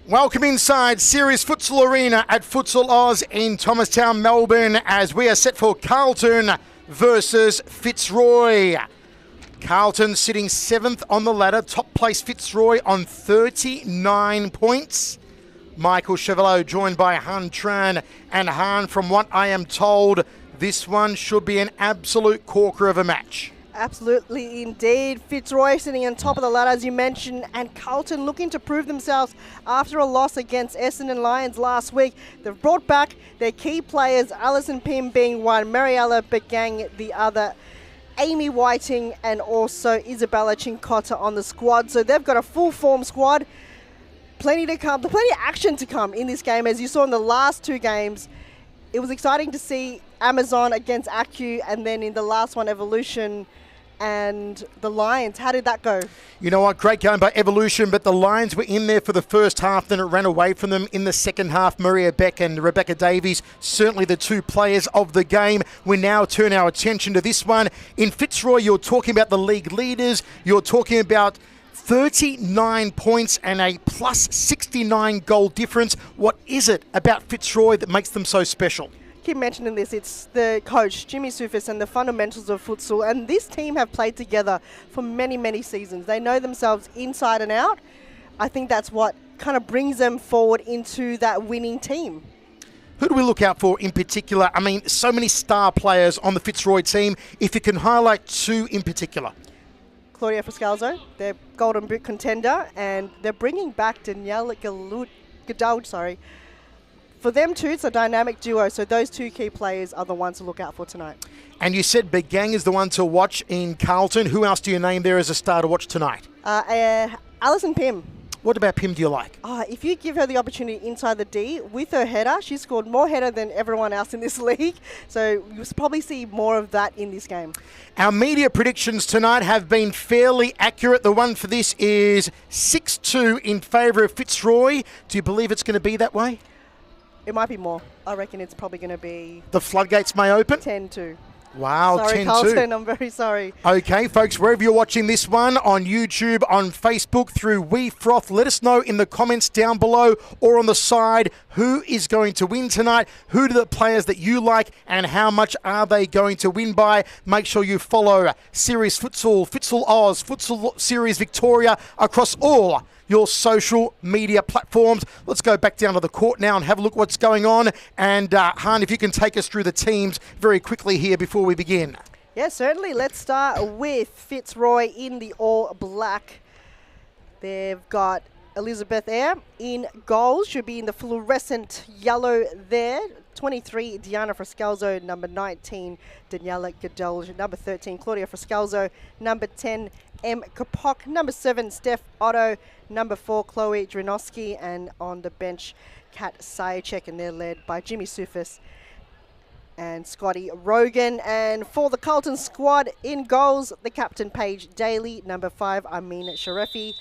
Welcome inside Series Futsal Arena at Futsal Oz in Thomastown, Melbourne, as we are set for Carlton versus Fitzroy. Carlton sitting 7th on the ladder, top place Fitzroy on 39 points. Michael Chevelot joined by Han Tran, and Han, from what I am told, this one should be an absolute corker of a match. Absolutely indeed. Fitzroy sitting on top of the ladder, as you mentioned, and Carlton looking to prove themselves after a loss against Essendon Lions last week. They've brought back their key players, Alison Pym being one, Mariella Begang the other, Amy Whiting and also Isabella Chincotta on the squad. So they've got a full form squad. Plenty to come, plenty of action to come in this game. As you saw in the last two games, it was exciting to see Amazon against Acu, and then in the last one, Evolution and the Lions. How did that go? You know what, great game by Evolution, but the Lions were in there for the first half, then it ran away from them in the second half. Maria Beck and Rebecca Davies, certainly the two players of the game. We now turn our attention to this one. In Fitzroy, you're talking about the league leaders. You're talking about 39 points and a plus 69 goal difference. What is it about Fitzroy that makes them so special? Keep mentioning this, it's the coach, Jimmy Sufis, and the fundamentals of futsal. And this team have played together for many, many seasons. They know themselves inside and out. I think that's what kind of brings them forward into that winning team. Who do we look out for in particular? I mean, so many star players on the Fitzroy team. If you can highlight two in particular. Claudia Frascalzo, their Golden Boot contender, and they're bringing back Danielle Godaud, For them too, it's a dynamic duo, so those two key players are the ones to look out for tonight. And you said Begang is the one to watch in Carlton. Who else do you name there as a star to watch tonight? Alison Pym. What about Pym do you like? If you give her the opportunity inside the D with her header, she scored more header than everyone else in this league. So you'll probably see more of that in this game. Our media predictions tonight have been fairly accurate. The one for this is 6-2 in favour of Fitzroy. Do you believe it's going to be that way? It might be more. I reckon it's probably going to be... The floodgates may open? 10-2. Wow, 10-2. Sorry, Carlton, I'm very sorry. Okay, folks, wherever you're watching this one, on YouTube, on Facebook, through WeFroth, let us know in the comments down below or on the side who is going to win tonight, who are the players that you like, and how much are they going to win by. Make sure you follow Series Futsal, Futsal Oz, Futsal Series Victoria across all your social media platforms. Let's go back down to the court now and have a look what's going on. And Han, if you can take us through the teams very quickly here before we begin. Yeah, certainly. Let's start with Fitzroy in the all black. They've got Elizabeth Eyre in goals. Should be in the fluorescent yellow there. 23, Diana Frascalzo. Number 19, Daniela Gadol. Number 13, Claudia Frascalzo. Number 10, M. Kapok. Number 7, Steph Otto. Number 4, Chloe Drinowski. And on the bench, Kat Sayacek. And they're led by Jimmy Sufis and Scotty Rogan. And for the Carlton squad in goals, the captain, Paige Daly. Number 5, Amin Sharefi.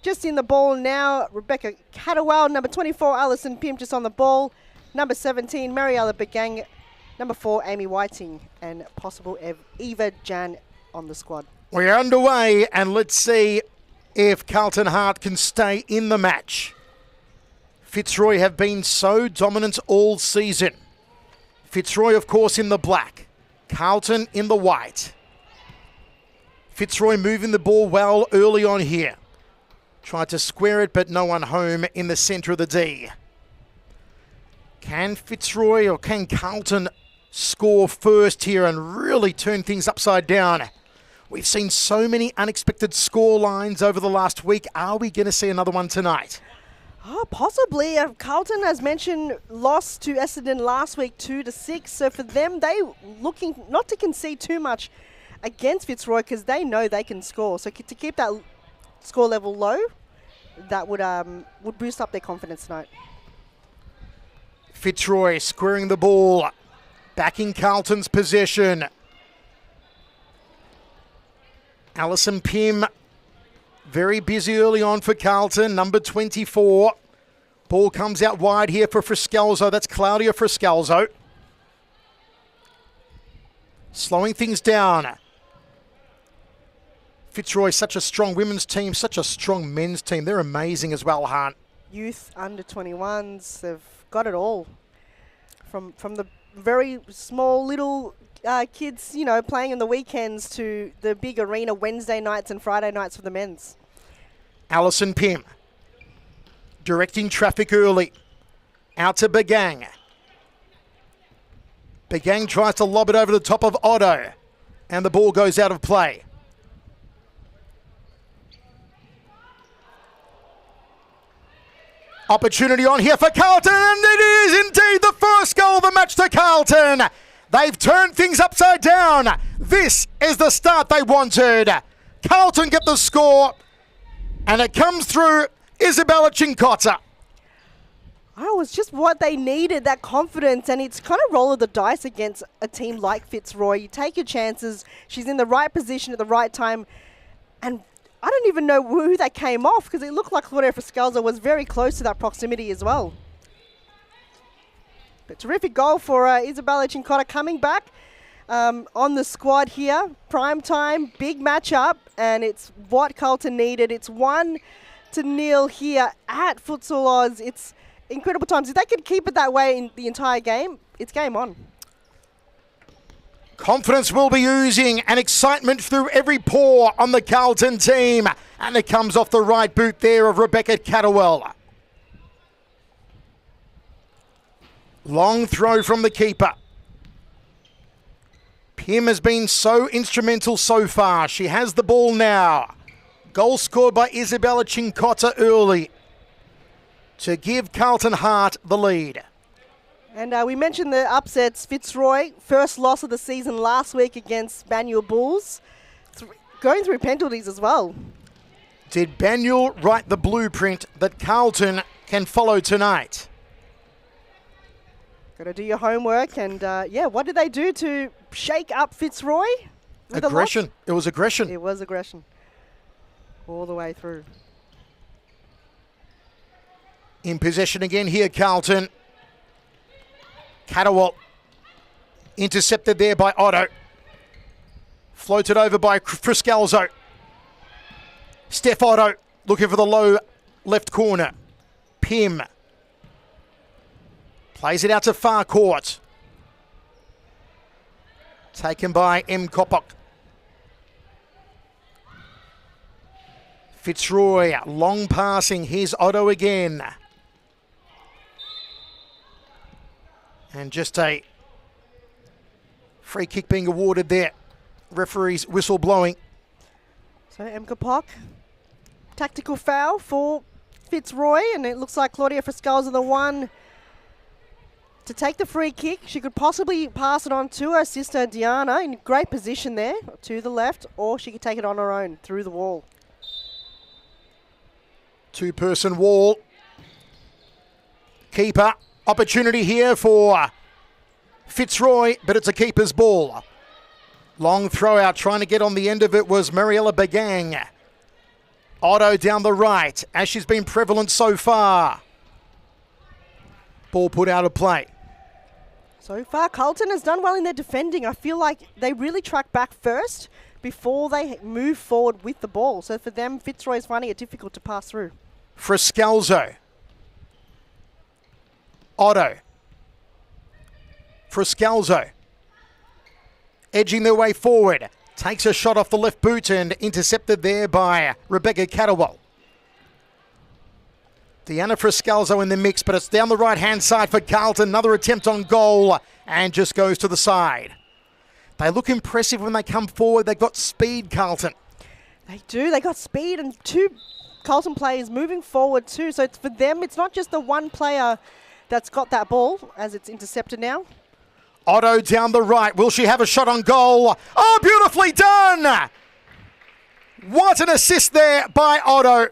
Just in the ball now, Rebecca Catterwell. Number 24, Alison Pym just on the ball. Number 17, Mariella Begang. Number 4, Amy Whiting. And possible Eva Jan on the squad. We're underway, and let's see if Carlton Heart can stay in the match. Fitzroy have been so dominant all season. Fitzroy, of course, in the black. Carlton in the white. Fitzroy moving the ball well early on here. Tried to square it, but no one home in the centre of the D. Can Fitzroy or can Carlton score first here and really turn things upside down? We've seen so many unexpected score lines over the last week. Are we going to see another one tonight? Possibly. Carlton, as mentioned, lost to Essendon last week 2-6. So for them, they looking not to concede too much against Fitzroy because they know they can score. So to keep that score level low, that would boost up their confidence tonight. Fitzroy squaring the ball back in Carlton's possession. Alison Pym very busy early on for Carlton, number 24. Ball comes out wide here for Frascalzo. That's Claudia Frascalzo. Slowing things down. Fitzroy, such a strong women's team, such a strong men's team. They're amazing as well, Hunt. youth, under 21s. They've got it all. From the very small little kids, you know, playing on the weekends to the big arena Wednesday nights and Friday nights for the men's. Alison Pym directing traffic early. Out to Begang. Begang tries to lob it over the top of Otto. And the ball goes out of play. Opportunity on here for Carlton, and it is indeed the first goal of the match to Carlton. They've turned things upside down. This is the start they wanted. Carlton get the score, and it comes through Isabella Cincotta. Oh, it's just what they needed, that confidence, and it's kind of roll of the dice against a team like Fitzroy. You take your chances. She's in the right position at the right time, and I don't even know who they came off because it looked like Claudia Friscalzo was very close to that proximity as well. But terrific goal for Isabella Cincotta coming back on the squad here. Prime time, big matchup, and it's what Carlton needed. It's 1-0 here at Futsal Oz. It's incredible times. If they could keep it that way in the entire game, it's game on. Confidence will be oozing and excitement through every pore on the Carlton team. And it comes off the right boot there of Rebecca Catterwell. Long throw from the keeper. Pym has been so instrumental so far. She has the ball now. Goal scored by Isabella Cincotta early to give Carlton Heart the lead. And we mentioned the upsets. Fitzroy, first loss of the season last week against Banyule Bulls. Going through penalties as well. Did Banyule write the blueprint that Carlton can follow tonight? Got to do your homework. And yeah, what did they do to shake up Fitzroy? Aggression. It was aggression. It was aggression. All the way through. In possession again here, Carlton. Catterwell intercepted there by Otto. Floated over by Friscalzo. Steph Otto looking for the low left corner. Pym plays it out to far court. Taken by M. Kopok. Fitzroy, long passing. Here's Otto again. And just a free kick being awarded there. Referee's whistle blowing. So M. Kopok, tactical foul for Fitzroy, and it looks like Claudia Friscalzo are the one to take the free kick. She could possibly pass it on to her sister Diana in great position there to the left, or she could take it on her own through the wall. Two-person wall. Keeper. Opportunity here for Fitzroy, but it's a keeper's ball. Long throw out, trying to get on the end of it was Mariella Begang. Otto down the right, as she's been prevalent so far. Ball put out of play. So far, Carlton has done well in their defending. I feel like they really track back first before they move forward with the ball. So for them, Fitzroy is finding it difficult to pass through. Friscalzo. Otto. Friscalzo. Edging their way forward. Takes a shot off the left boot and intercepted there by Rebecca Catterwell. Deanna Friscalzo in the mix, but it's down the right-hand side for Carlton. Another attempt on goal and just goes to the side. They look impressive when they come forward. They've got speed, Carlton. They do. They got speed and two Carlton players moving forward too. So it's for them, it's not just the one player that's got that ball as it's intercepted now. Otto down the right. Will she have a shot on goal? Oh, beautifully done! What an assist there by Otto.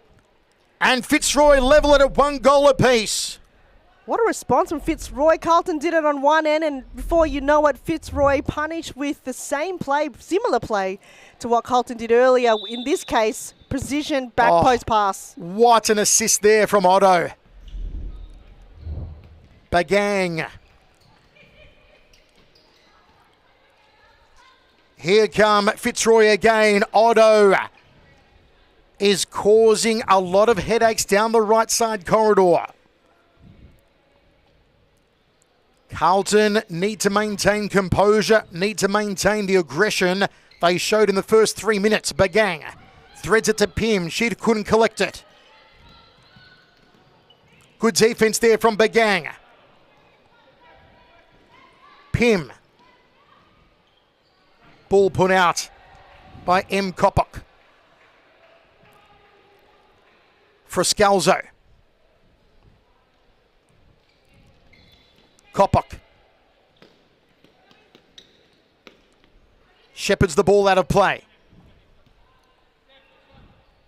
And Fitzroy level it at 1 goal apiece. What a response from Fitzroy. Carlton did it on one end, and before you know it, Fitzroy punished with the same play, similar play to what Carlton did earlier. In this case, precision back post pass. What an assist there from Otto. Begang. Here come Fitzroy again. Otto is causing a lot of headaches down the right side corridor. Carlton need to maintain composure, need to maintain the aggression they showed in the first 3 minutes. Bagang threads it to Pim. She couldn't collect it. Good defense there from Bagang. Pim. Ball put out by M. Kopok. Frascalzo. Kopok. Shepherds the ball out of play.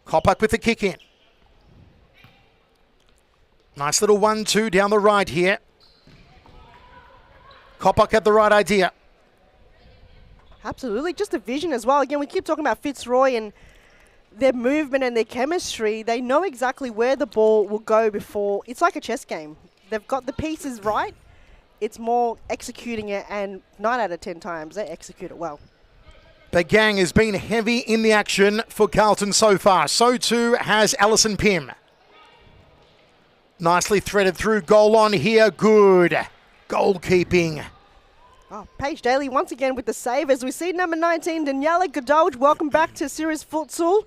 Kopok with the kick in. Nice little 1-2 down the right here. Kopok had the right idea. Absolutely, just a vision as well. Again, we keep talking about Fitzroy and their movement and their chemistry. They know exactly where the ball will go before. It's like a chess game. They've got the pieces right. It's more executing it, and 9 out of 10 times they execute it well. Bagang has been heavy in the action for Carlton so far. So too has Alison Pim. Nicely threaded through, goal on here, good. Goalkeeping. Oh, Paige Daly once again with the save as we see number 19, Daniela Godolj. Welcome back to Series Futsal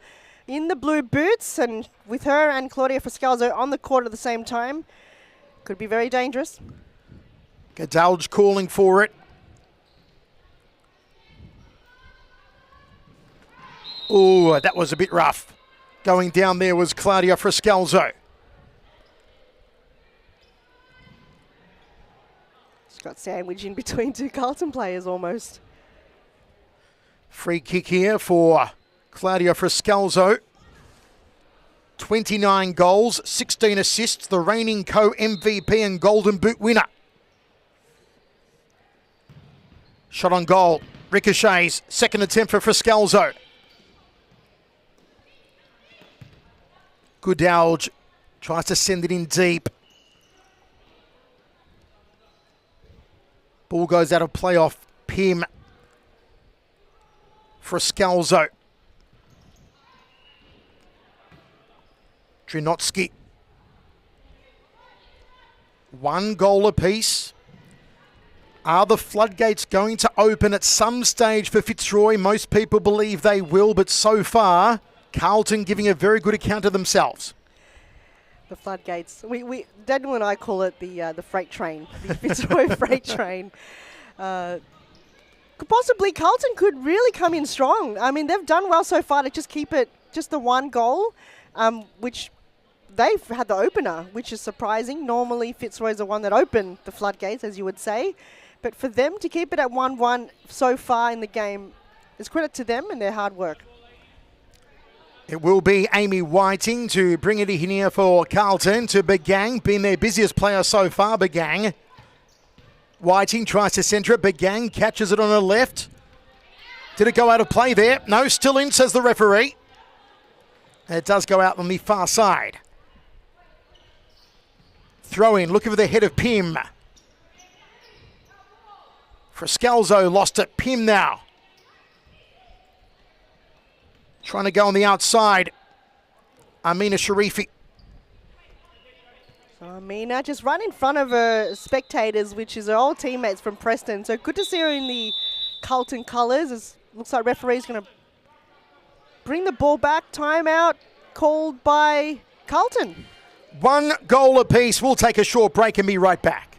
in the blue boots, and with her and Claudia Frascalzo on the court at the same time. Could be very dangerous. Godolj calling for it. Oh, that was a bit rough. Going down there was Claudia Frascalzo. Got sandwiched in between two Carlton players almost. Free kick here for Claudia Frascalzo. 29 goals, 16 assists, the reigning co-MVP and Golden Boot winner. Shot on goal, ricochets, second attempt for Frascalzo. Godolj tries to send it in deep. Ball goes out of play off Pim. Frascalzo. Drinotsky. 1 goal apiece. Are the floodgates going to open at some stage for Fitzroy? Most people believe they will, but so far, Carlton giving a very good account of themselves. The floodgates. Daniel and I call it the freight train, the Fitzroy freight train. Possibly Carlton could really come in strong. I mean, they've done well so far to just keep it just the 1 goal, which they've had the opener, which is surprising. Normally, Fitzroy's the one that opened the floodgates, as you would say. But for them to keep it at 1-1 so far in the game is credit to them and their hard work. It will be Amy Whiting to bring it in here for Carlton to Bagang, been their busiest player so far, Bagang. Whiting tries to centre it, Bagang catches it on her left. Did it go out of play there? No, still in, says the referee. It does go out on the far side. Throw in, looking for the head of Pim. Frascalzo lost it, Pim now. Trying to go on the outside. Amina Sharifi. So Amina just right in front of her spectators, which is her old teammates from Preston. So good to see her in the Carlton colours. It looks like referee's going to bring the ball back. Timeout called by Carlton. 1 goal apiece. We'll take a short break and be right back.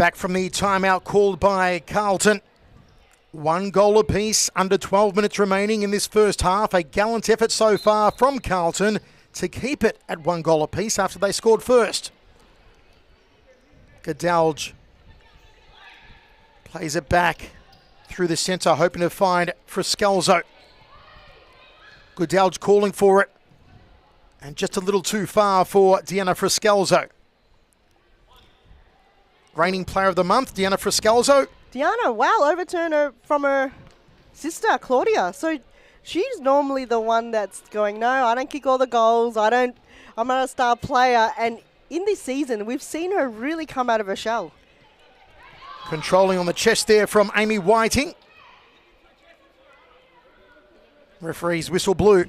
Back from the timeout called by Carlton. 1 goal apiece, under 12 minutes remaining in this first half. A gallant effort so far from Carlton to keep it at 1 goal apiece after they scored first. Gadalj plays it back through the centre, hoping to find Friscalzo. Gadalj calling for it, and just a little too far for Deanna Friscalzo. Reigning Player of the Month, Deanna Friscalzo. Deanna, wow, overturn her from her sister, Claudia. So she's normally the one that's going, no, I don't kick all the goals. I'm not a star player. And in this season, we've seen her really come out of her shell. Controlling on the chest there from Amy Whiting. Referee's whistle blew.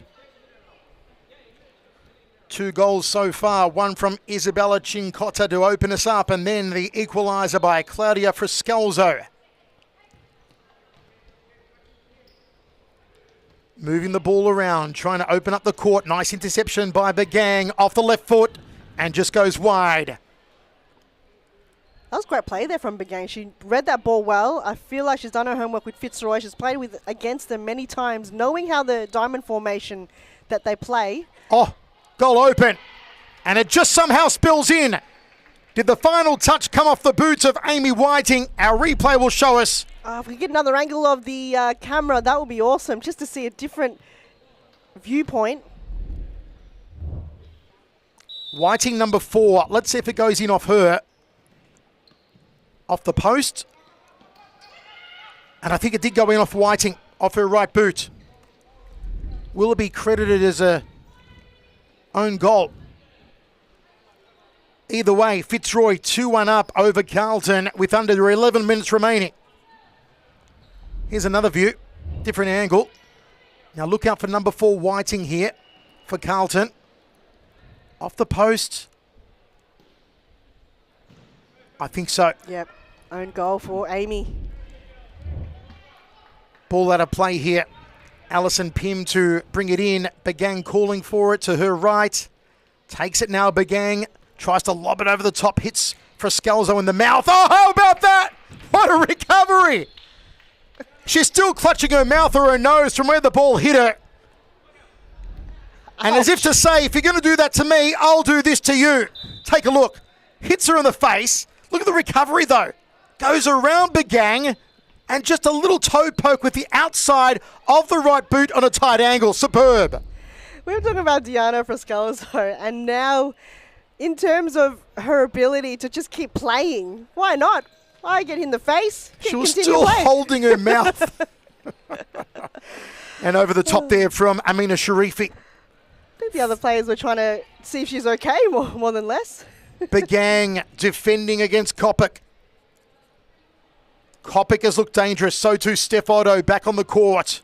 2 goals so far, one from Isabella Cincotta to open us up, and then the equaliser by Claudia Friscalzo. Moving the ball around, trying to open up the court. Nice interception by Begang off the left foot and just goes wide. That was great play there from Begang. She read that ball well. I feel like she's done her homework with Fitzroy. She's played against them many times, knowing how the diamond formation that they play. Oh, goal open. And it just somehow spills in. Did the final touch come off the boots of Amy Whiting? Our replay will show us. If we get another angle of the camera, that would be awesome, just to see a different viewpoint. Whiting number 4. Let's see if it goes in off her. Off the post. And I think it did go in off Whiting, off her right boot. Will it be credited as a own goal? Either way, Fitzroy 2-1 up over Carlton with under 11 minutes remaining. Here's another view, different angle. Now look out for number 4 Whiting here for Carlton. Off the post. I think so. Yep, own goal for Amy. Ball out of play here. Alison Pym to bring it in. Begang calling for it to her right. Takes it now, Begang. Tries to lob it over the top. Hits Friscalzo in the mouth. Oh, how about that? What a recovery. She's still clutching her mouth or her nose from where the ball hit her. And as if to say, if you're going to do that to me, I'll do this to you. Take a look. Hits her in the face. Look at the recovery, though. Goes around Begang and just a little toe poke with the outside of the right boot on a tight angle. Superb. We were talking about Deanna Friscalzo, and now in terms of her ability to just keep playing, why not? Why get in the face? She was still holding her mouth. And over the top there from Amina Sharifi. I think the other players were trying to see if she's okay, more than less. Begang defending against Kopic. Kopic has looked dangerous. So too Steph Otto back on the court.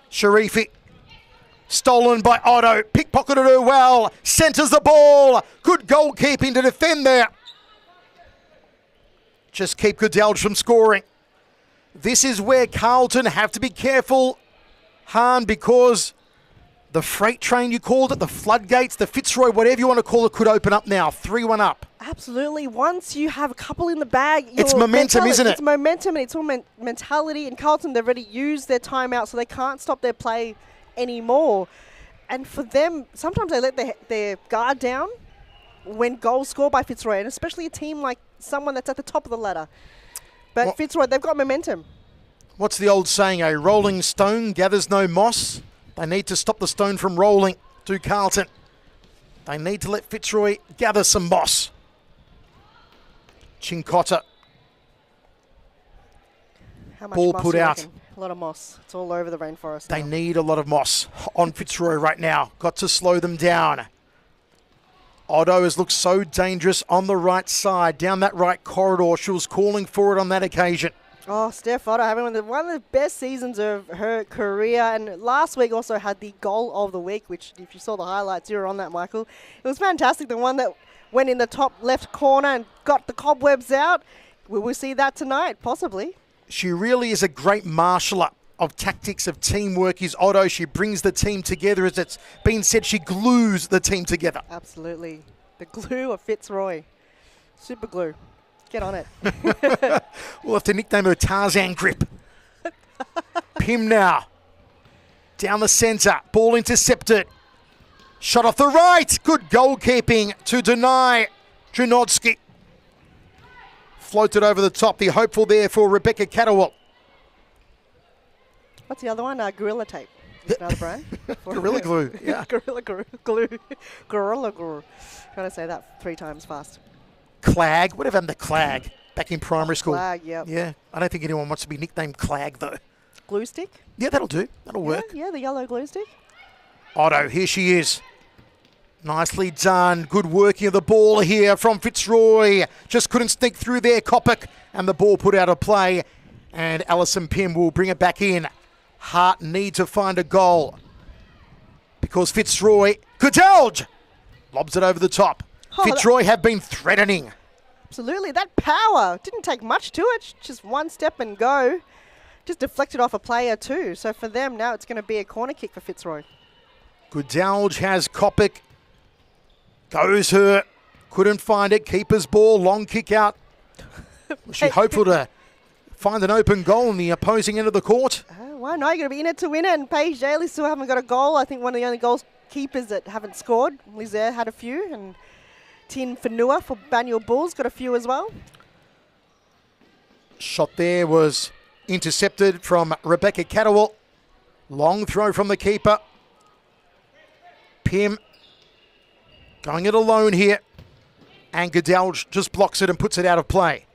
Sharifi. Stolen by Otto. Pickpocketed her well. Centres the ball. Good goalkeeping to defend there. Just keep Gadalj from scoring. This is where Carlton have to be careful, Han, because the freight train, you called it, the floodgates, the Fitzroy, whatever you want to call it, could open up now. 3-1 up. Absolutely. Once you have a couple in the bag, it's momentum, isn't it? It's momentum, and it's all mentality. And Carlton, they've already used their timeout, so they can't stop their play anymore. And for them, sometimes they let their guard down when goals scored by Fitzroy, and especially a team like someone that's at the top of the ladder. But Fitzroy, they've got momentum. What's the old saying? A rolling stone gathers no moss. They need to stop the stone from rolling to Carlton. They need to let Fitzroy gather some moss. Cincotta. How much ball moss put out. A lot of moss. It's all over the rainforest. They now. need a lot of moss on Fitzroy right now. Got to slow them down. Otto has looked so dangerous on the right side, down that right corridor. She was calling for it on that occasion. Oh, Steph Otto having one of the best seasons of her career. And last week also had the goal of the week, which if you saw the highlights, you were on that, Michael. It was fantastic. The one that went in the top left corner and got the cobwebs out. Will we see that tonight? Possibly. She really is a great marshaller of tactics, of teamwork, is Otto. She brings the team together. As it's been said, she glues the team together. Absolutely. The glue of Fitzroy. Super glue. Get on it. We'll have to nickname her Tarzan Grip. Pim now. Down the centre. Ball intercepted. Shot off the right. Good goalkeeping to deny Junodsky. Floated over the top. The hopeful there for Rebecca Catterwell. What's the other one? Gorilla Tape. Is another brand? Gorilla Glue. Yeah. Gorilla Glue. Gorilla Glue. Trying to say that 3 times fast. Clag. Whatever happened to Clag back in primary school? Clag, yep. Yeah. I don't think anyone wants to be nicknamed Clag, though. Glue stick? Yeah, that'll do. That'll work. Yeah, the yellow glue stick. Otto, here she is. Nicely done. Good working of the ball here from Fitzroy. Just couldn't sneak through there, Kopic. And the ball put out of play. And Alison Pym will bring it back in. Hart need to find a goal. Because Fitzroy... Goodalge! Lobs it over the top. Oh, Fitzroy have been threatening. Absolutely. That power. Didn't take much to it. Just one step and go. Just deflected off a player too. So for them, now it's going to be a corner kick for Fitzroy. Goodalge has Kopic. Goes her. Couldn't find it. Keeper's ball. Long kick out. Was she hopeful to find an open goal in the opposing end of the court? Why not? You're going to be in it to win it. And Paige Daly still haven't got a goal. I think one of the only goalkeepers that haven't scored. Lizaire had a few. And Tin Fanua for Banyule Bulls got a few as well. Shot there was intercepted from Rebecca Catterwell. Long throw from the keeper. Pym going it alone here. And Goodalge just blocks it and puts it out of play.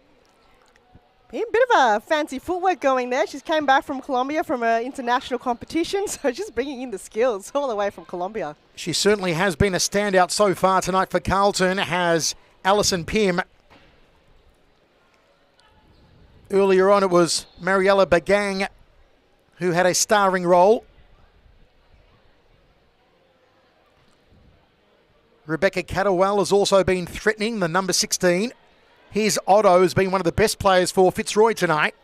Pym, bit of a fancy footwork going there. She's came back from Colombia from an international competition, so just bringing in the skills all the way from Colombia. She certainly has been a standout so far tonight for Carlton, has Alison Pym. Earlier on it was Mariella Bagang who had a starring role. Rebecca Catterwell has also been threatening the number 16. Here's Otto, who's been one of the best players for Fitzroy tonight.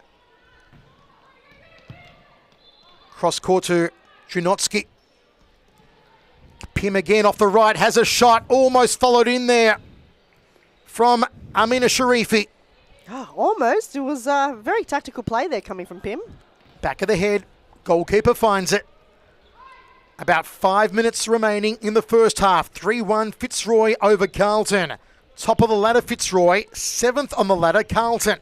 Cross court to Junodsky. Pym again off the right, has a shot, almost followed in there from Amina Sharifi. Oh, almost. It was a very tactical play there coming from Pym. Back of the head, goalkeeper finds it. About 5 minutes remaining in the first half. 3-1 Fitzroy over Carlton. Top of the ladder Fitzroy, 7th on the ladder Carlton.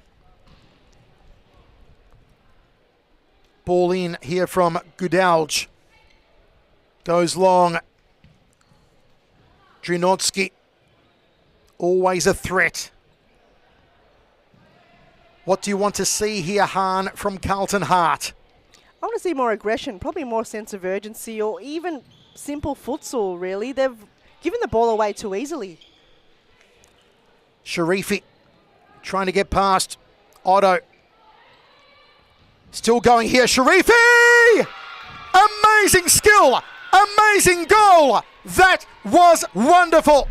Ball in here from Goodalge. Goes long. Junodsky. Always a threat. What do you want to see here, Hahn, from Carlton Hart? I want to see more aggression, probably more sense of urgency, or even simple futsal, really. They've given the ball away too easily. Sharifi trying to get past Otto. Still going here, Sharifi! Amazing skill! Amazing goal! That was wonderful!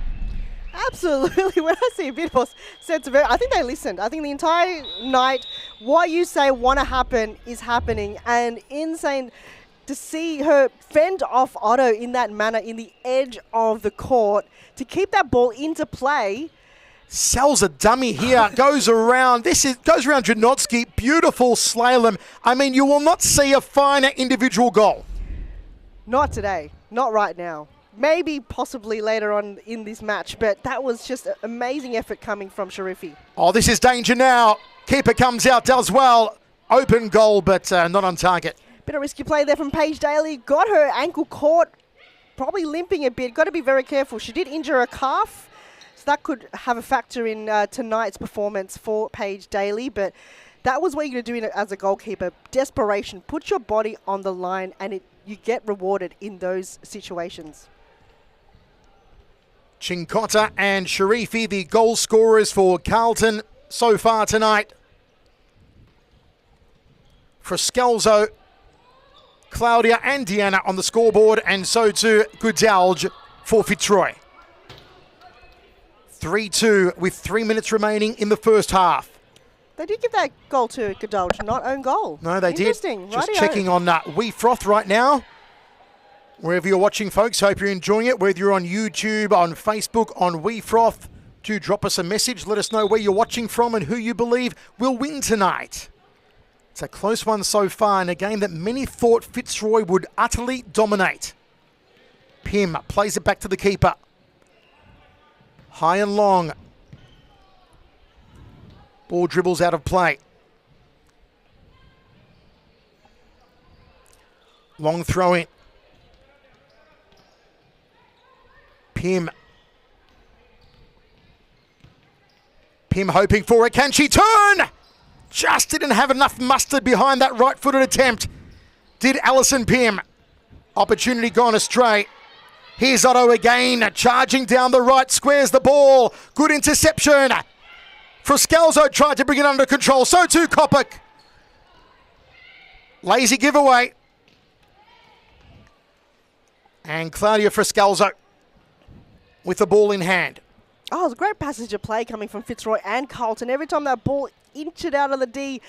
Absolutely. When I see a bit more sense of it, I think they listened. I think the entire night, what you say want to happen is happening. And insane to see her fend off Otto in that manner in the edge of the court to keep that ball into play. Sells a dummy here, goes around. Goes around Junodsky. Beautiful slalom. I mean, you will not see a finer individual goal. Not today. Not right now. Maybe possibly later on in this match, but that was just an amazing effort coming from Sharifi. Oh, this is danger now. Keeper comes out, does well. Open goal, but not on target. Bit of risky play there from Paige Daly. Got her ankle caught, probably limping a bit. Got to be very careful. She did injure her calf, so that could have a factor in tonight's performance for Paige Daly, but that was what you're going to do as a goalkeeper. Desperation. Put your body on the line, and you get rewarded in those situations. Chincotta and Sharifi, the goal scorers for Carlton so far tonight. Frascalzo, Claudia and Deanna on the scoreboard, and so too Goodalge for Fitzroy. 3-2 with 3 minutes remaining in the first half. They did give that goal to Goodalge, not own goal. No, they did. Interesting. Just Rightio. checking on Wee Froth right now. Wherever you're watching, folks, hope you're enjoying it. Whether you're on YouTube, on Facebook, on WeFroth, do drop us a message. Let us know where you're watching from and who you believe will win tonight. It's a close one so far in a game that many thought Fitzroy would utterly dominate. Pim plays it back to the keeper. High and long. Ball dribbles out of play. Long throw in. Pim. Pim hoping for it. Can she turn? Just didn't have enough mustard behind that right-footed attempt. Did Alison Pim. Opportunity gone astray. Here's Otto again, charging down the right, squares the ball. Good interception. Frascalzo tried to bring it under control. So too Kopic. Lazy giveaway. And Claudia Frascalzo with the ball in hand. Oh, it was a great passage of play coming from Fitzroy and Carlton. Every time that ball inched out of the D,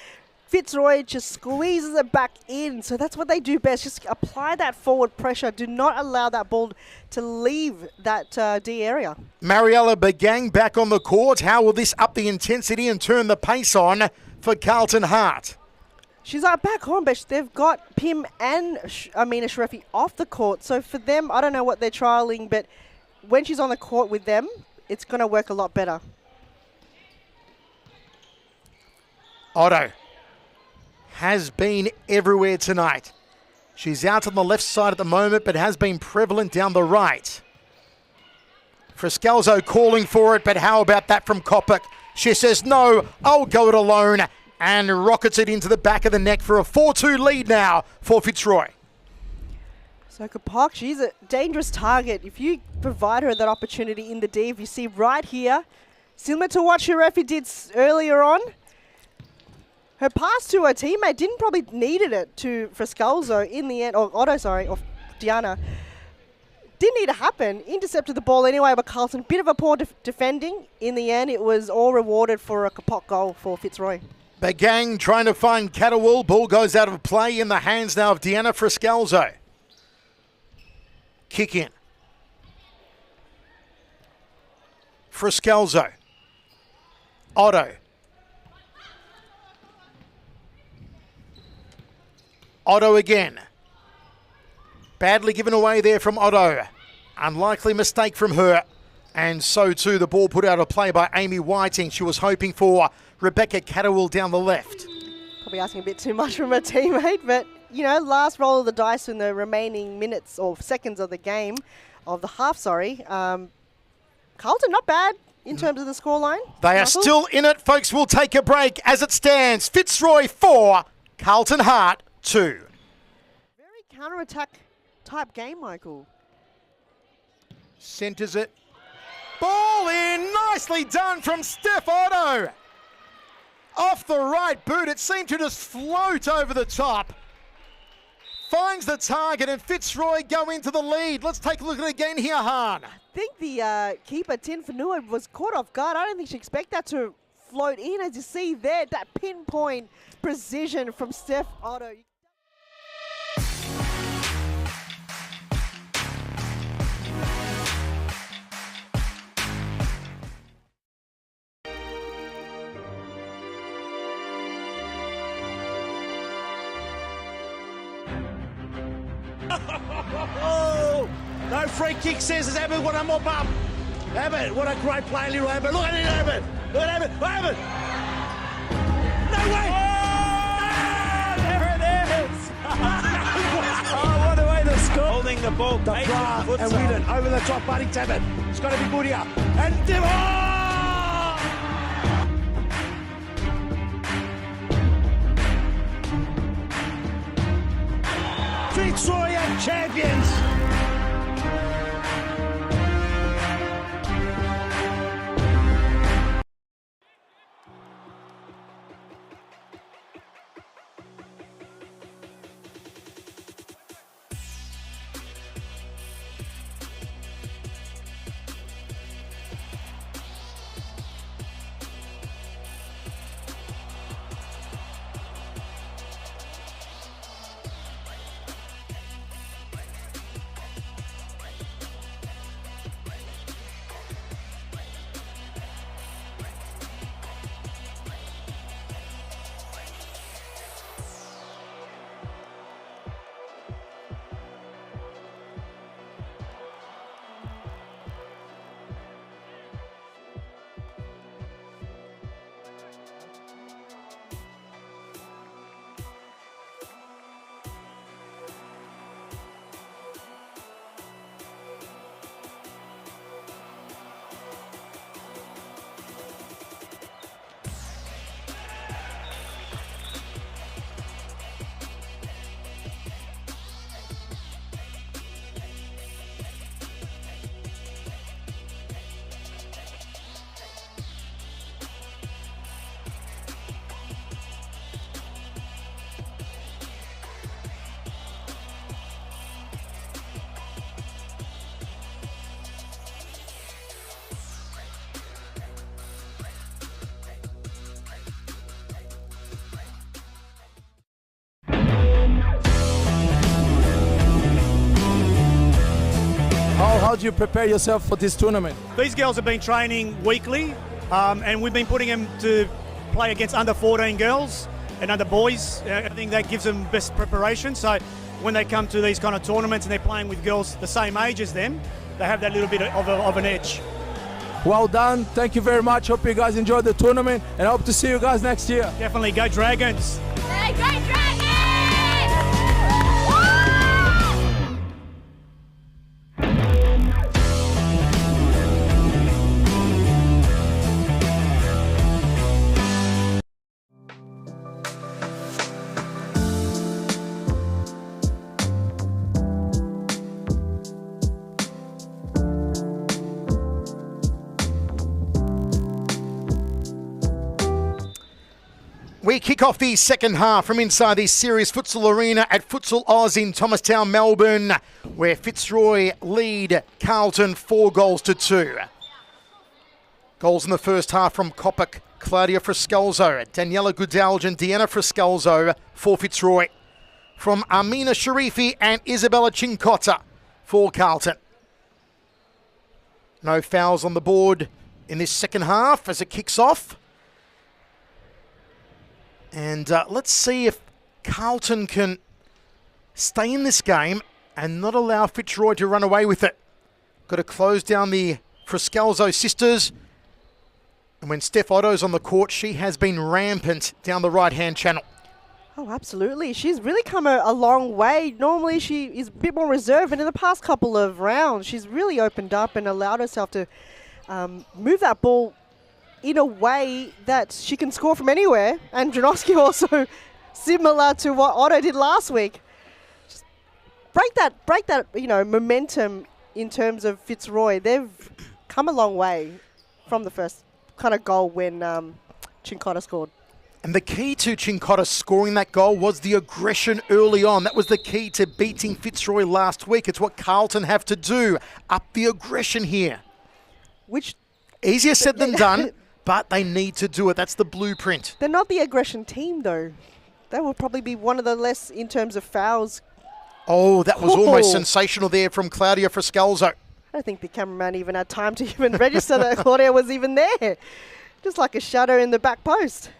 Fitzroy just squeezes it back in. So that's what they do best. Just apply that forward pressure. Do not allow that ball to leave that D area. Mariella Bagang back on the court. How will this up the intensity and turn the pace on for Carlton Hart? She's back on, but they've got Pim and Amina Shrefi off the court. So for them, I don't know what they're trialling, but when she's on the court with them, it's going to work a lot better. Otto has been everywhere tonight. She's out on the left side at the moment, but has been prevalent down the right. Frascalzo calling for it, but how about that from Kopic? She says, no, I'll go it alone, and rockets it into the back of the neck for a 4-2 lead now for Fitzroy. So Kopic, she's a dangerous target. If you provide her that opportunity in the D, if you see right here, similar to what Shrefi did earlier on, her pass to her teammate didn't probably needed it to Frascalzo in the end, or Otto, sorry, or Diana. Didn't need to happen. Intercepted the ball anyway, but Carlton, bit of a poor defending. In the end, it was all rewarded for a Kopic goal for Fitzroy. Bagang trying to find Catterwall. Ball goes out of play in the hands now of Diana Frascalzo. Kick in. Frascalzo. Otto. Otto again. Badly given away there from Otto. Unlikely mistake from her. And so too the ball put out of play by Amy Whiting. She was hoping for Rebecca Catterwall down the left. Probably asking a bit too much from her teammate, but you know, last roll of the dice in the remaining minutes or seconds of the game, of the half, sorry. Carlton, not bad in terms of the scoreline. They are still in it, folks. We'll take a break as it stands. Fitzroy 4, Carlton Hart 2. Very counter-attack type game, Michael. Centres it. Ball in. Nicely done from Steph Otto. Off the right boot. It seemed to just float over the top. Finds the target and Fitzroy go into the lead. Let's take a look at it again here, Han. I think the keeper, Tin Fanua, was caught off guard. I don't think she expected that to float in. As you see there, that pinpoint precision from Steph Otto. No free kick says it's Abbott, what a mop up. Abbott, what a great play, little Abbott. Look at it, Abbott. Look at Abbott. Abbott. No way. Oh, there it is. Oh, what a way to score. Holding the ball. Dupra and Whedon over the top, Buddy Abbott. It's got to be Boodia. And Fitzroy and champions. how do you prepare yourself for this tournament? These girls have been training weekly, and we've been putting them to play against under 14 girls and under boys. I think that gives them best preparation. So when they come to these kind of tournaments and they're playing with girls the same age as them, they have that little bit of an edge. Well done. Thank you very much. Hope you guys enjoyed the tournament and hope to see you guys next year. Definitely. Go Dragons. Hey, go Dragons! We kick off the second half from inside the Series Futsal Arena at Futsal Oz in Thomastown, Melbourne, where Fitzroy lead Carlton 4-2. Goals in the first half from Kopic, Claudia Friscalzo, Daniela Goodalge and Deanna Friscalzo for Fitzroy. From Amina Sharifi and Isabella Cincotta for Carlton. No fouls on the board in this second half as it kicks off. And let's see if Carlton can stay in this game and not allow Fitzroy to run away with it. Got to close down the Friscalzo sisters. And when Steph Otto's on the court, she has been rampant down the right-hand channel. Oh, absolutely. She's really come a long way. Normally she is a bit more reserved, and in the past couple of rounds, she's really opened up and allowed herself to move that ball in a way that she can score from anywhere. And Janowski also similar to what Otto did last week. Just break that momentum in terms of Fitzroy. They've come a long way from the first kind of goal when Cincotta scored. And the key to Cincotta scoring that goal was the aggression early on. That was the key to beating Fitzroy last week. It's what Carlton have to do. Up the aggression here. Which easier said than done. But they need to do it. That's the blueprint. They're not the aggression team, though. That will probably be one of the less in terms of fouls. Oh, that was almost sensational there from Claudia Friscalzo. I don't think the cameraman even had time to even register that Claudia was even there. Just like a shadow in the back post.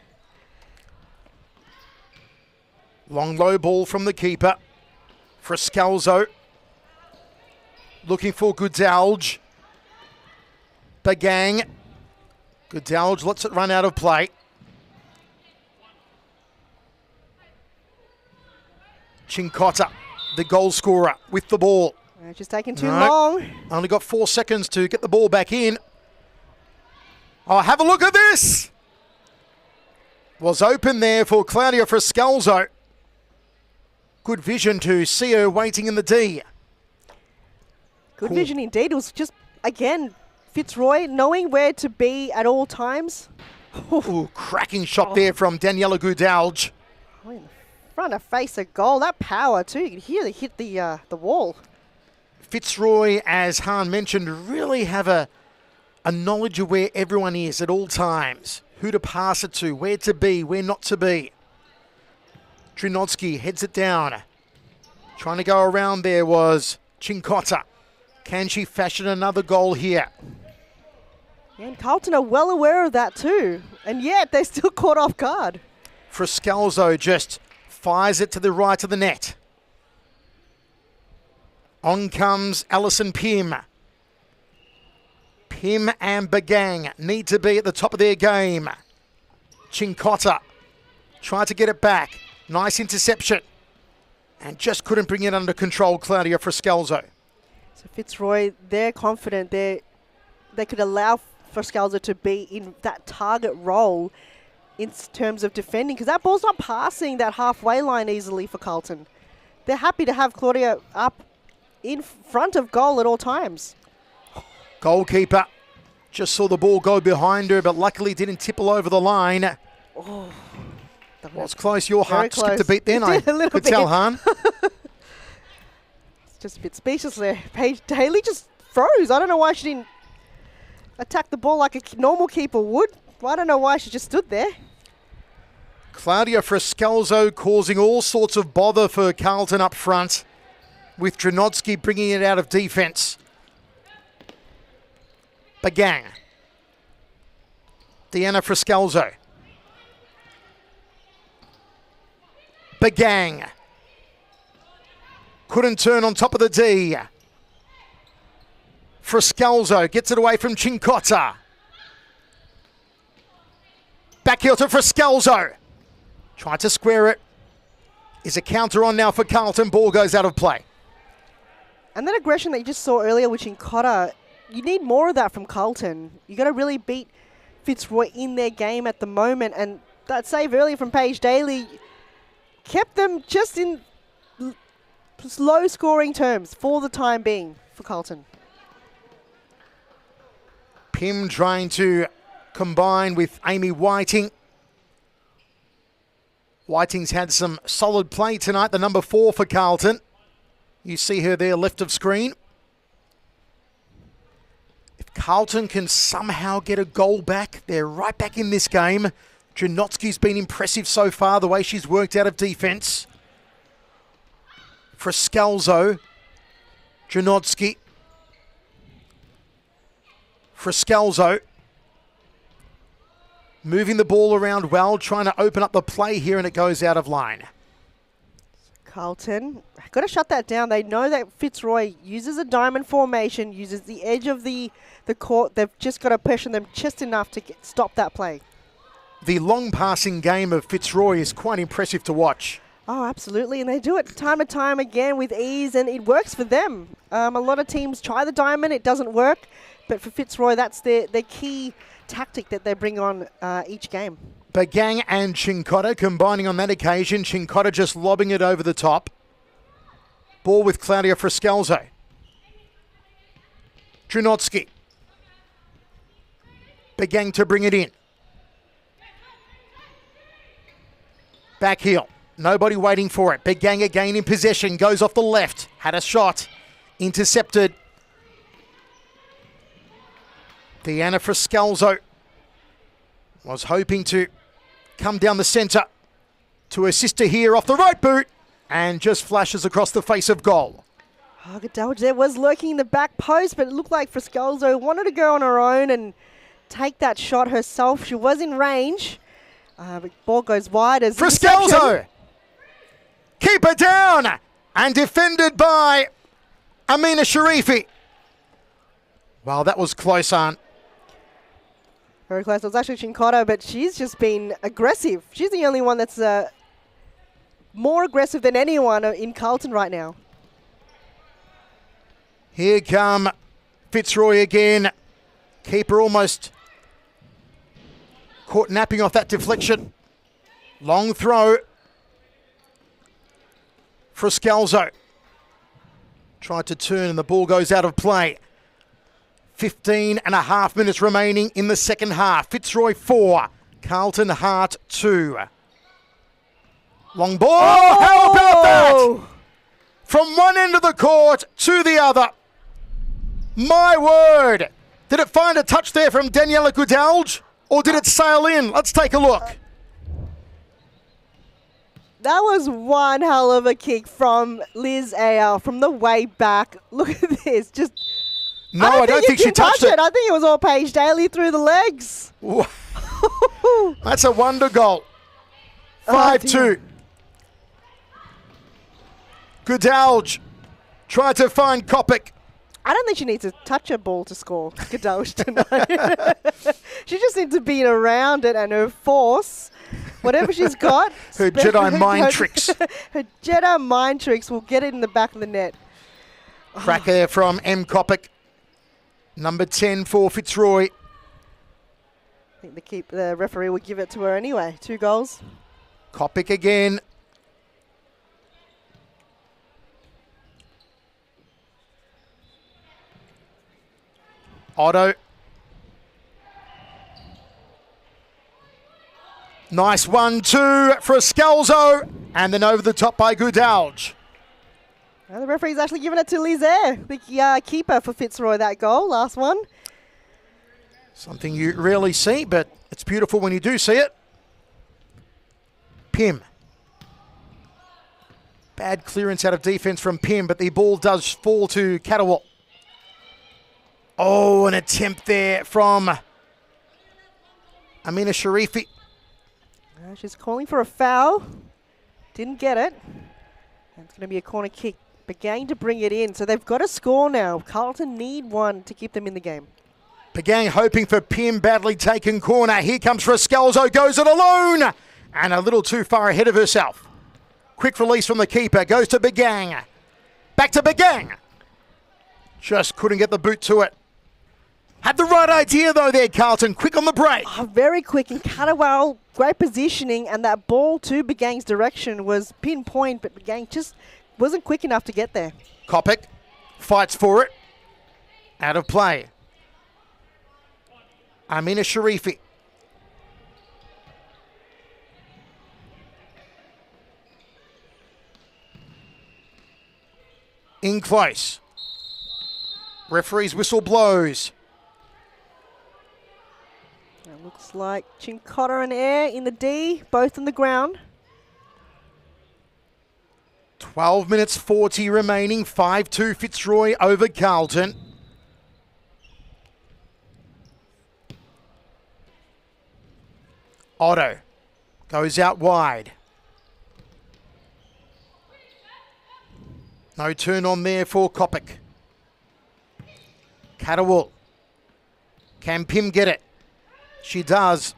Long low ball from the keeper. Friscalzo looking for Goodalge. Bagang. Goodalge lets it run out of play. Cincotta, the goal scorer, with the ball. She's taking too long. Only got 4 seconds to get the ball back in. Oh, have a look at this. Was open there for Claudia Friscalzo. Good vision to see her waiting in the D. Good vision indeed. It was just, again, Fitzroy knowing where to be at all times. Ooh, cracking shot there from Daniela Goodalge. Oh, in front of face a goal. That power too. You can hear it hit the wall. Fitzroy, as Han mentioned, really have a knowledge of where everyone is at all times. Who to pass it to, where to be, where not to be. Trinodsky heads it down. Trying to go around there was Cincotta. Can she fashion another goal here? And Carlton are well aware of that too. And yet they're still caught off guard. Friscalzo just fires it to the right of the net. On comes Alison Pym. Pym and Bagang need to be at the top of their game. Cincotta tried to get it back. Nice interception. And just couldn't bring it under control, Claudia Friscalzo. So Fitzroy, they're confident they could allow Friscalzo to be in that target role in terms of defending, because that ball's not passing that halfway line easily for Carlton. They're happy to have Claudia up in front of goal at all times. Goalkeeper just saw the ball go behind her, but luckily didn't tipple over the line. Oh, well, it's close. Your heart close. skipped a beat then, I could tell, Han. It's just a bit speechless there. Paige Daly just froze. I don't know why she didn't attack the ball like a normal keeper would. I don't know why she just stood there. Claudia Friscalzo causing all sorts of bother for Carlton up front, with Trinodsky bringing it out of defence. Bagang. Deanna Friscalzo. Bagang. Couldn't turn on top of the D. Friscalzo gets it away from Cincotta. Back heel to Friscalzo. Tried to square it. Is a counter on now for Carlton. Ball goes out of play. And that aggression that you just saw earlier with Cincotta, you need more of that from Carlton. You got to really beat Fitzroy in their game at the moment. And that save earlier from Paige Daly kept them just in low scoring terms for the time being for Carlton. Pim trying to combine with Amy Whiting. Whiting's had some solid play tonight, the number 4 for Carlton. You see her there left of screen. If Carlton can somehow get a goal back, they're right back in this game. Janotsky's been impressive so far, the way she's worked out of defence. Friscalzo. Janotsky. Friscalzo. Moving the ball around well, trying to open up the play here, and it goes out of line. Carlton, got to shut that down. They know that Fitzroy uses a diamond formation, uses the edge of the court. They've just got to pressure them just enough to stop that play. The long passing game of Fitzroy is quite impressive to watch. Oh, absolutely. And they do it time and time again with ease, and it works for them. A lot of teams try the diamond. It doesn't work. But for Fitzroy, that's their key tactic that they bring on each game. Bagang and Cincotta combining on that occasion. Cincotta just lobbing it over the top. Ball with Claudia Friscalzo. Janotsky. Bagang to bring it in. Back heel. Nobody waiting for it. Bagang again in possession. Goes off the left. Had a shot. Intercepted. Deanna Friscalzo was hoping to come down the centre to her sister here off the right boot and just flashes across the face of goal. Oh, Gadalj there was lurking in the back post, but it looked like Friscalzo wanted to go on her own and take that shot herself. She was in range. But ball goes wide as Friscalzo! Keep her down! And defended by Amina Sharifi. Well, that was close, Aunt. Very close. It was actually Cincotta, but she's just been aggressive. She's the only one that's more aggressive than anyone in Carlton right now. Here come Fitzroy again. Keeper almost caught napping off that deflection. Long throw. Friscalzo tried to turn and the ball goes out of play. 15 and a half minutes remaining in the second half. Fitzroy 4, Carlton Hart 2. Long ball. Oh! How about that? From one end of the court to the other. My word. Did it find a touch there from Daniela Gudalj or did it sail in? Let's take a look. That was one hell of a kick from Liz Ayal from the way back. Look at this. Just... No, I don't think she touched it. I think it was all Paige Daly through the legs. That's a wonder goal. 5-2. Gudalj tried to find Kopic. I don't think she needs to touch a ball to score, Gudalj, tonight. She just needs to be around it and her force, whatever she's got. Her Jedi mind tricks. Her Jedi mind tricks will get it in the back of the net. Crack there from M. Kopic. Number 10 for Fitzroy. I think the referee will give it to her anyway. 2 goals. Kopic again. Otto. Nice 1-2 for Scalzo. And then over the top by Gudalj. And the referee's actually given it to Lizaire, the keeper for Fitzroy, that goal, last one. Something you rarely see, but it's beautiful when you do see it. Pim. Bad clearance out of defence from Pim, but the ball does fall to Catterwall. Oh, an attempt there from Amina Sharifi. She's calling for a foul. Didn't get it. And it's going to be a corner kick. Began to bring it in. So they've got a score now. Carlton need one to keep them in the game. Began hoping for Pim, badly taken corner. Here comes Frascalzo, goes it alone. And a little too far ahead of herself. Quick release from the keeper, goes to Begang. Back to Begang. Just couldn't get the boot to it. Had the right idea though there, Carlton. Quick on the break. Oh, very quick. And Catterwell, great positioning. And that ball to Begang's direction was pinpoint, but Begang just wasn't quick enough to get there. Kopic fights for it. Out of play. Amina Sharifi. In close. Referee's whistle blows. It looks like Chincotta and Air in the D, both on the ground. 12 minutes 40 remaining. 5-2 Fitzroy over Carlton. Otto goes out wide. No turn on there for Kopic. Catterwell. Can Pim get it? She does.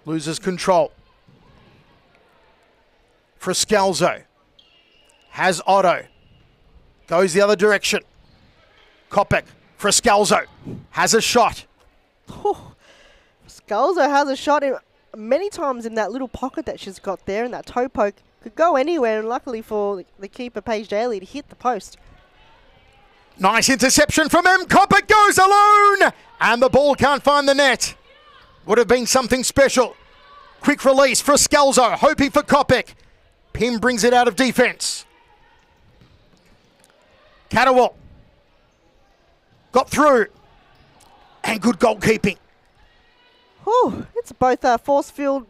Loses control. Frascalzo. Has Otto. Goes the other direction. Kopic. Frascalzo. Has a shot. Scalzo has a shot in many times in that little pocket that she's got there, and that toe poke could go anywhere, and luckily for the keeper, Paige Daly, to hit the post. Nice interception from M. Kopic, goes alone! And the ball can't find the net. Would have been something special. Quick release for Scalzo, hoping for Kopic. Pim brings it out of defence. Catterwell. Got through. And good goalkeeping. Whew, it's both a force field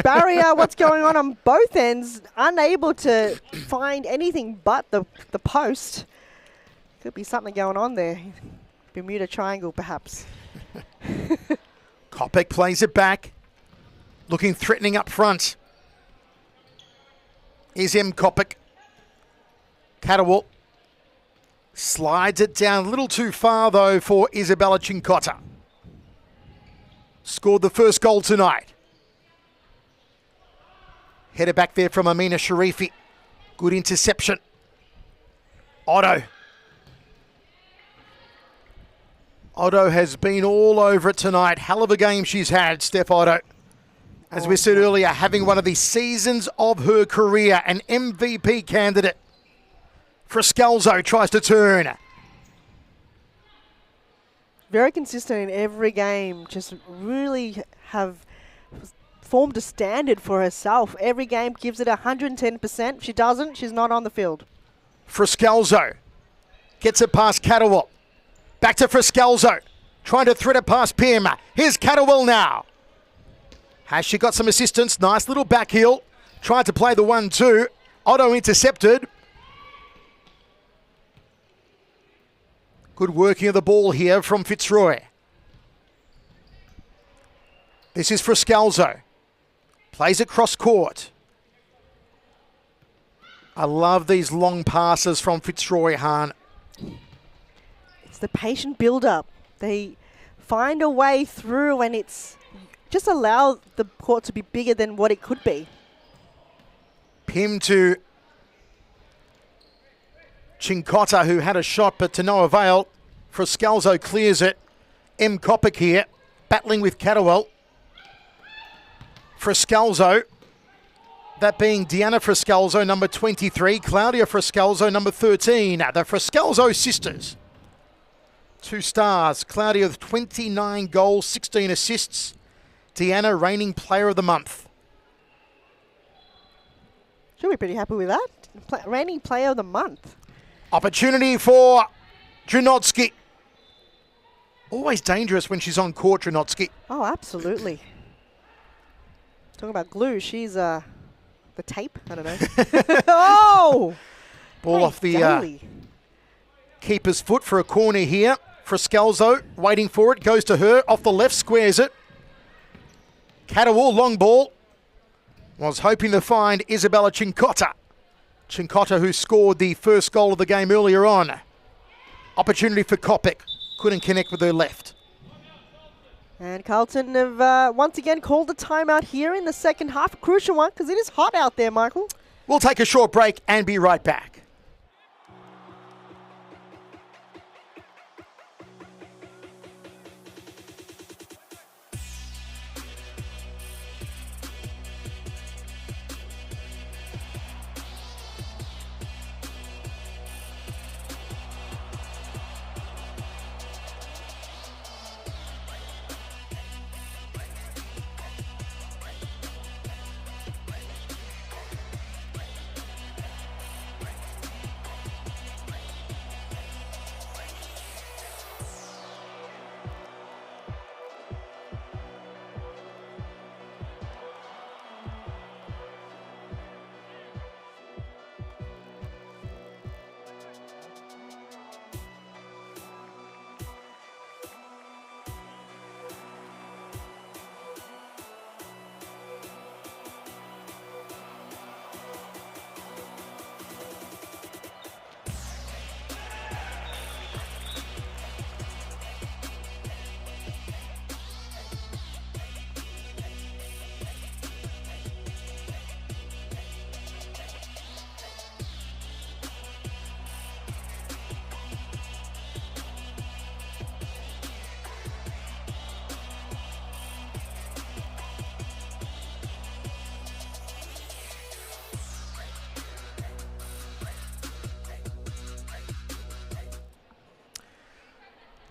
barrier. What's going on both ends? Unable to find anything but the post. Could be something going on there. Bermuda Triangle, perhaps. Kopic plays it back. Looking threatening up front. Is M. Kopic. Catterwell. Slides it down a little too far, though, for Isabella Chincotta. Scored the first goal tonight. Header back there from Amina Sharifi. Good interception. Otto. Otto has been all over it tonight. Hell of a game she's had, Steph Otto. As we said earlier, having one of the seasons of her career, an MVP candidate. Frascalzo tries to turn. Very consistent in every game. Just really have formed a standard for herself. Every game gives it 110%. If she doesn't, she's not on the field. Frascalzo gets it past Catterwell. Back to Frascalzo. Trying to thread it past Pim. Here's Catterwell now. Has she got some assistance? Nice little back heel. Tried to play the 1-2. Otto intercepted. Good working of the ball here from Fitzroy. This is Frascalzo. Plays it cross court. I love these long passes from Fitzroy, Hahn. It's the patient build-up. They find a way through, and it's just allow the court to be bigger than what it could be. Pim to Chincotta, who had a shot but to no avail. Frascalzo clears it. M. Kopic here, battling with Catterwell. Frascalzo, that being Deanna Frascalzo, number 23, Claudia Frascalzo, number 13. The Frascalzo sisters. 2 stars. Claudia with 29 goals, 16 assists. Deanna, reigning player of the month. Should be pretty happy with that. Reigning player of the month. Opportunity for Drinotsky. Always dangerous when she's on court, Drinotsky. Oh, absolutely. Talking about glue, she's the tape. I don't know. Oh! Ball off the keeper's foot for a corner here Frascalzo waiting for it, goes to her, off the left, squares it. Catterwall, long ball. Was hoping to find Isabella Cincotta. Cincotta, who scored the first goal of the game earlier on. Opportunity for Kopic. Couldn't connect with her left. And Carlton have once again called a timeout here in the second half. A crucial one because it is hot out there, Michael. We'll take a short break and be right back.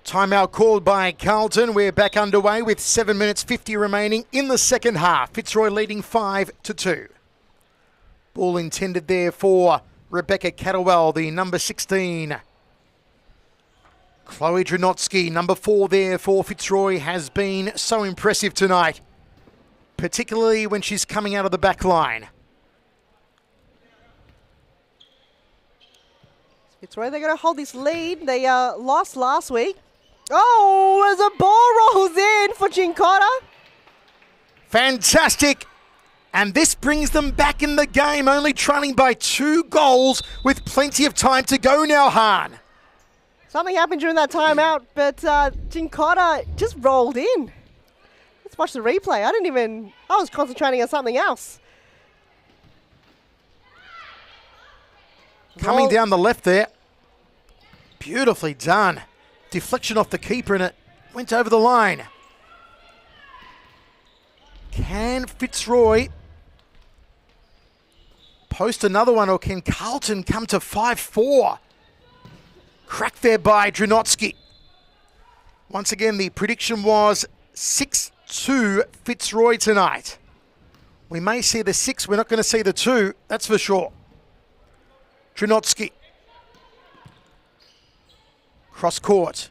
Timeout called by Carlton. We're back underway with 7 minutes 50 remaining in the second half. Fitzroy leading 5-2. Ball intended there for Rebecca Catterwell, the number 16. Chloe Dranotsky, number 4 there for Fitzroy, has been so impressive tonight, particularly when she's coming out of the back line. Fitzroy, they're going to hold this lead. They lost last week. Oh, as a ball rolls in for Cincotta. Fantastic. And this brings them back in the game, only trailing by 2 goals with plenty of time to go now, Han. Something happened during that timeout, but Cincotta just rolled in. Let's watch the replay. I was concentrating on something else. Coming down the left there. Beautifully done. Deflection off the keeper and it went over the line. Can Fitzroy post another one, or can Carlton come to 5-4? Cracked there by Dranotsky. Once again, the prediction was 6-2 Fitzroy tonight. We may see the 6, we're not going to see the 2, that's for sure. Dranotsky. Cross court.